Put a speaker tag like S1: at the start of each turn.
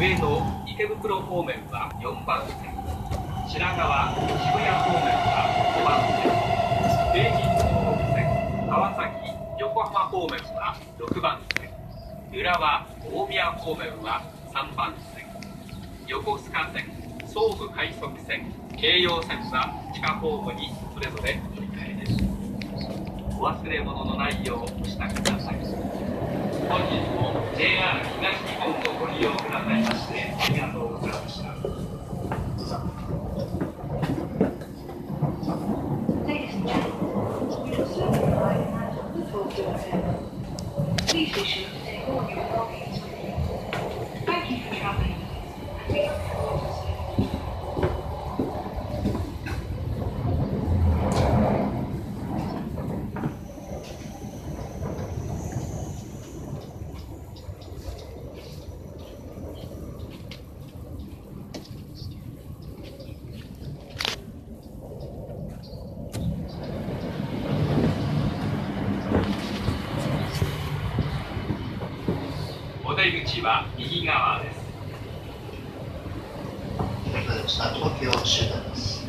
S1: 上野池袋方面は4番線、品川渋谷方面は5番線、京浜東北線川崎横浜方面は6番線、浦和大宮方面は3番線、横須賀線、総武快速線、京葉線は地下ホームにそれぞれ乗り換えです。お忘れ物のないようお支度ください。本日も JR 東日本をご利用くださいましてありがとうございました。
S2: Ladies and gentlemen, we will soon arrive at the Tokyo Airport. Please be sure to take all your belongings with you. Thank you for traveling, and we look forward to seeing you.
S1: お出口は右側です。
S3: 東京出発です。